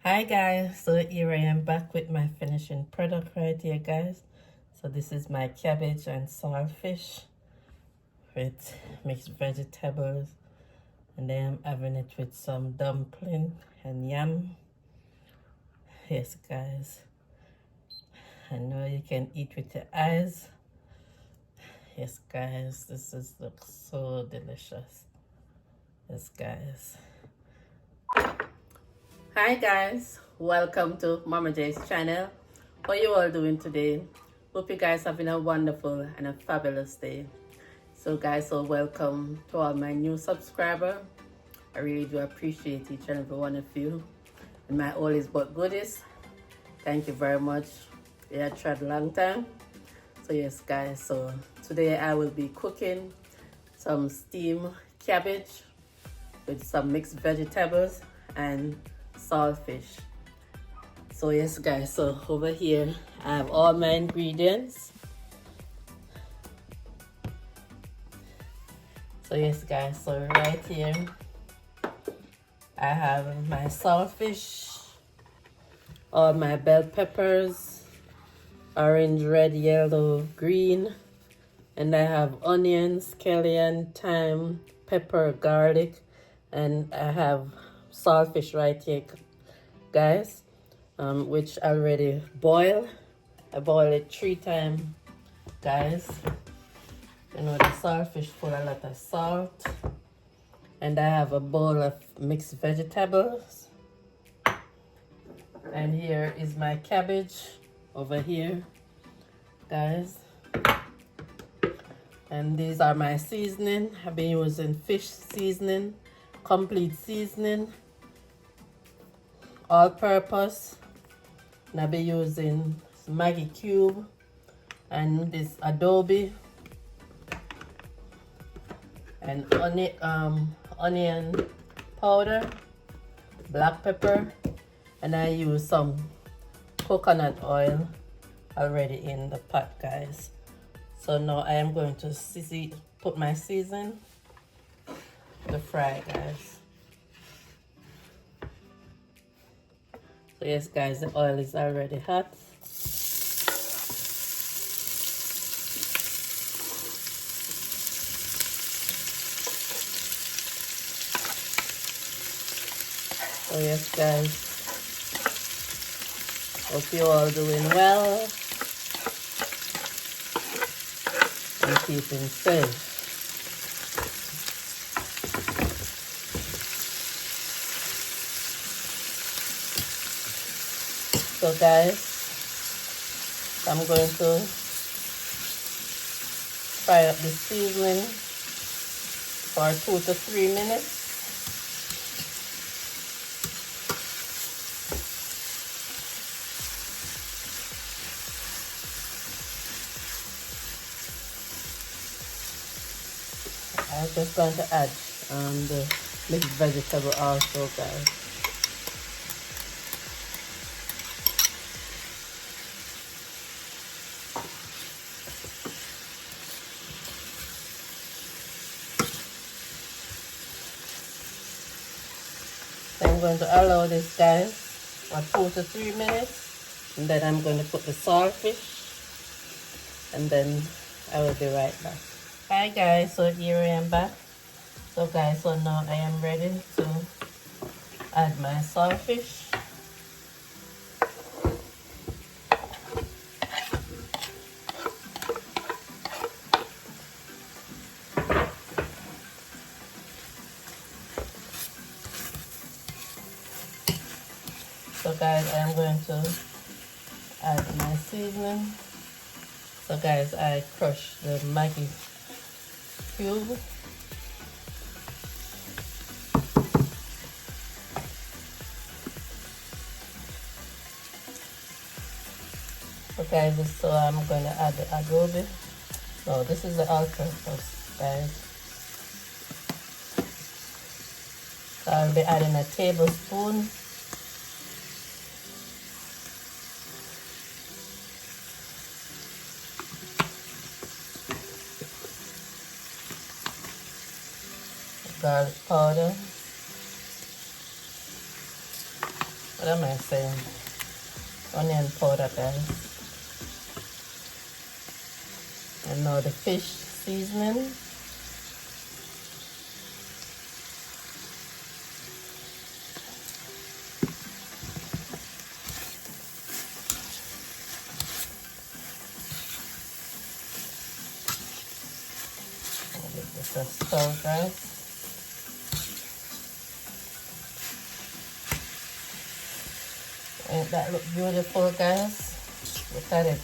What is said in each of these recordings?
Hi guys, so here I am back with my finishing product right here guys. So this is my cabbage and saltfish with mixed vegetables, and then I'm having it with some dumpling and yam. Yes guys, I know you can eat with your eyes. Yes guys, looks so delicious. Yes guys. Hi guys, welcome to Mama J's channel. How you all doing today? Hope you guys having a wonderful and a fabulous day. So guys, so welcome to all my new subscriber. I really do appreciate each and every one of you. And my all is but goodies. Thank you very much. Yeah, I tried a long time. So yes guys, so today I will be cooking some steamed cabbage with some mixed vegetables and saltfish. So yes guys, so over here I have all my ingredients. So yes guys, so right here I have my saltfish, all my bell peppers, orange, red, yellow, green, and I have onions, scallion, thyme, pepper, garlic, and I have saltfish right here guys, which I already boiled. I boiled it 3 times guys. You know, the saltfish full a lot of salt. And I have a bowl of mixed vegetables, and here is my cabbage over here guys. And these are my seasoning. I've been using fish seasoning, complete seasoning, all purpose, and I'll be using Maggi cube and this adobe and onion powder, black pepper, and I use some coconut oil already in the pot guys. So now I am going to put my season to fry guys. So yes guys, the oil is already hot. So yes guys, hope you all doing well and keeping safe. So guys, I'm going to fry up the seasoning for 2 to 3 minutes. I'm just going to add the mixed vegetable also guys. So I'm going to allow this guys for 2 to 3 minutes, and then I'm going to put the saltfish, and then I will be right back. Hi guys, so here I am back. So guys, so now I am ready to add my saltfish. So guys, I am going to add my seasoning. So guys, I crushed the Maggi cube. So guys, so I'm going to add the adobe. No, this is the all-purpose guys. So I'll be adding a tablespoon. Garlic powder, What am I saying? Onion powder, guys. And now the fish seasoning. Just stir, guys. Ain't that look beautiful, guys? Look at it.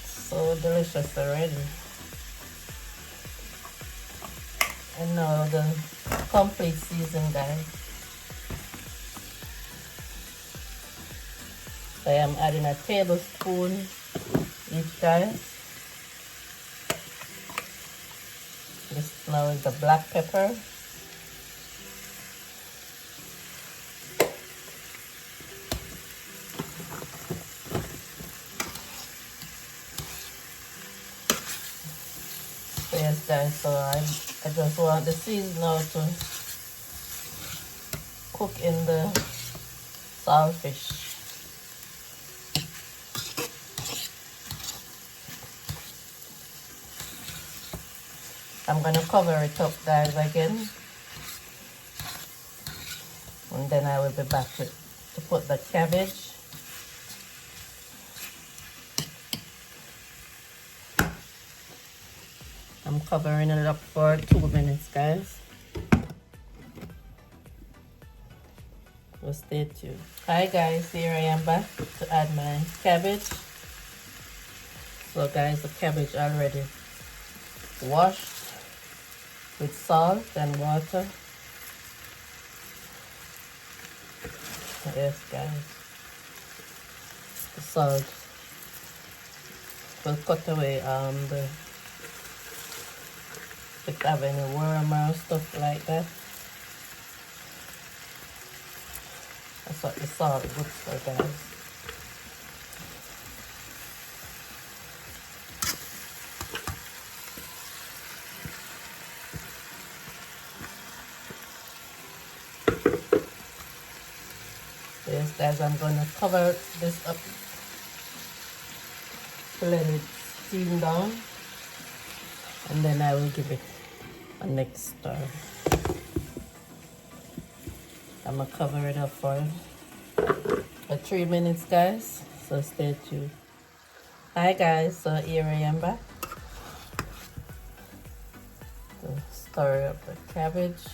So delicious already. And now the complete season, guys. I am adding a tablespoon each, guys. This now is the black pepper. So yes, guys, so I just want the season now to cook in the saltfish. I'm gonna cover it up, guys, again, and then I will be back to put the cabbage. I'm covering it up for 2 minutes, guys. So stay tuned. Hi guys, here I am back to add my cabbage. So guys, the cabbage already washed with salt and water. Yes, guys. The salt will cut away if have any worm or stuff like that. That's what the salt good for, guys. Yes, guys, I'm going to cover this up to let it steam down, and then I will give it a next stir. I'm going to cover it up for 3 minutes, guys, so stay tuned. Hi guys, so here I am back to stir up the cabbage.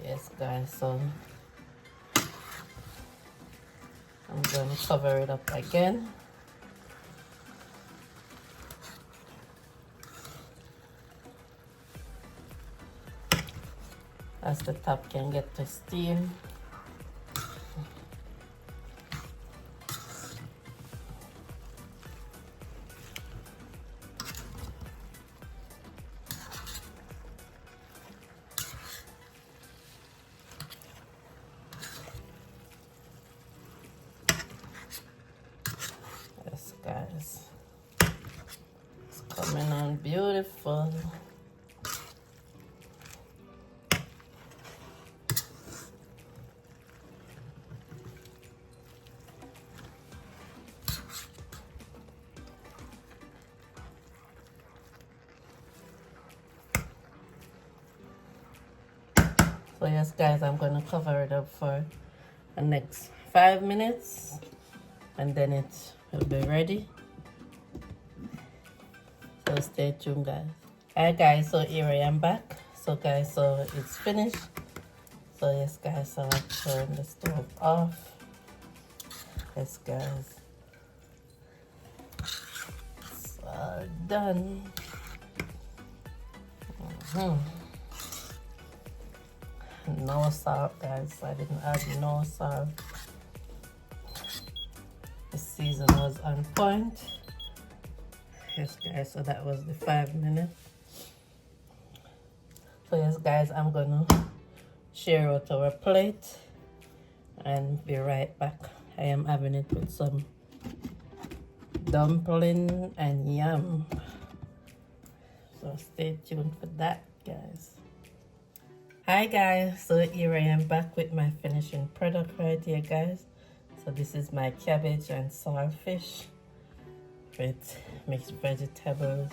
Yes, guys, so I'm going to cover it up again. As the top can get to steam. Yes, guys, it's coming on beautiful. So yes, guys, I'm going to cover it up for the next 5 minutes, and then it will be ready. So So stay tuned, guys. Alright guys, so here I am back. So guys, so it's finished. So yes guys, so I'll turn the stove off. Yes guys, it's all done. No salt guys, I didn't add no salt. The season was on point. Yes guys, so that was the 5 minutes. So yes guys, I'm gonna share out our plate and be right back. I am having it with some dumpling and yam. So stay tuned for that guys. Hi guys, so here I am back with my finishing product right here guys. So this is my cabbage and saltfish with mixed vegetables,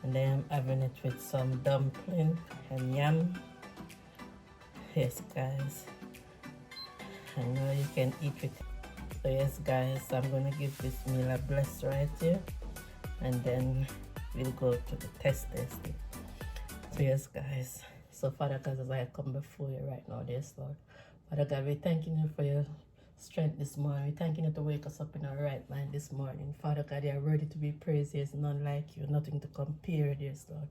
and then I'm having it with some dumpling and yam. Yes guys, I know you can eat it. So yes guys, I'm gonna give this meal a bless right here, and then we'll go to the testing. So yes guys, so Father God, as I come before you right now, dear Lord, Father God, we thanking you for your strength this morning. We thanking you to wake us up in our right mind this morning. Father God, you are worthy to be praised. There is none like you, nothing to compare, dear Lord.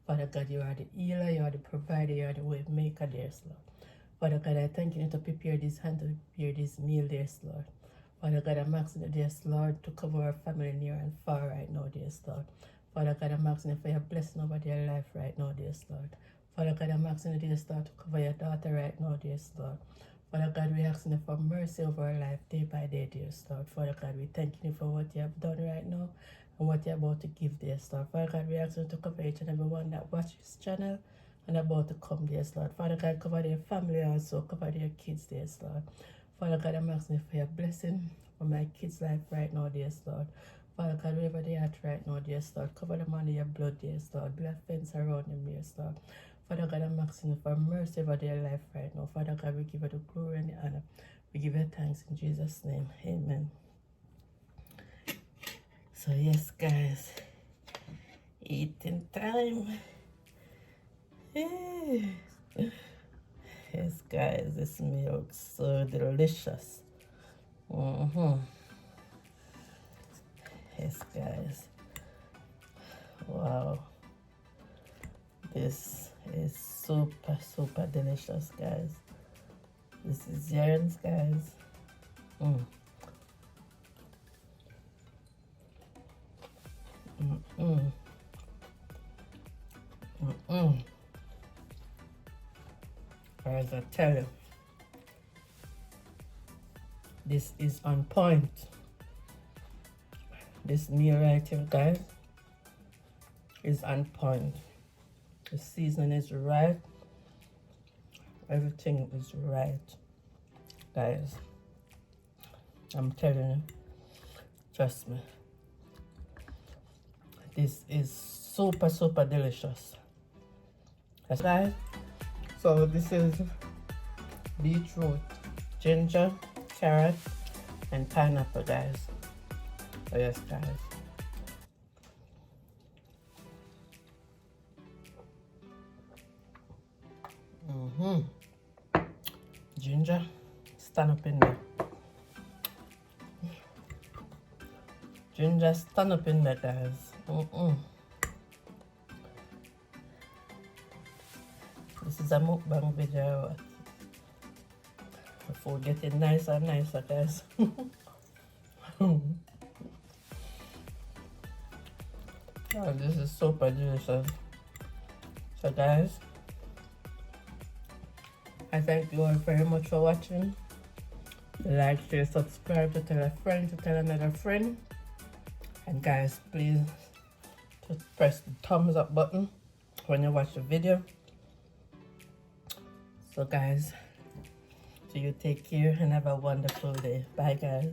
Father God, you are the healer, you are the provider, you are the way maker, dear Lord. Father God, I thank you to prepare this hand, to prepare this meal, dear Lord. Father God, I'm asking you, dear Lord, to cover our family near and far right now, dear Lord. Father God, I'm asking you for your blessing over their life right now, dear Lord. Father God, I'm asking you, dear Lord, to cover your daughter right now, dear Lord. Father God, we asking you for mercy over our life day by day, dear Lord. Father God, we thank you for what you have done right now and what you're about to give, dear Lord. Father God, we asking you to cover each and every one that watches this channel and about to come, dear Lord. Father God, cover their family also, cover their kids, dear Lord. Father God, I'm asking you for your blessing for my kids' life right now, dear Lord. Father God, wherever they are at right now, dear Lord, cover them under your blood, dear Lord. Build a fence around them, dear Lord. Father God, I'm asking you for mercy over their life right now. Father God, we give you the glory and the honor. We give you thanks in Jesus' name. Amen. So yes, guys, eating time. Yes, guys, this meal looks so delicious. Yes, guys. Wow. This is super, super delicious, guys. This is yours, guys. As I tell you, this is on point. This meal right here, guys, is on point. The seasoning is right. Everything is right, guys. I'm telling you, trust me. This is super, super delicious. Yes, guys. So this is beetroot, ginger, carrot, and pineapple, guys. So yes, guys. Ginger, stand up in there. Ginger, stand up in there, guys. This is a mukbang video. The food getting nicer and nicer, guys. Oh, this is super delicious. So guys, I thank you all very much for watching. Like, share, subscribe, to tell a friend, to tell another friend. And guys, please just press the thumbs up button when you watch the video. So guys, so you take care and have a wonderful day. Bye guys.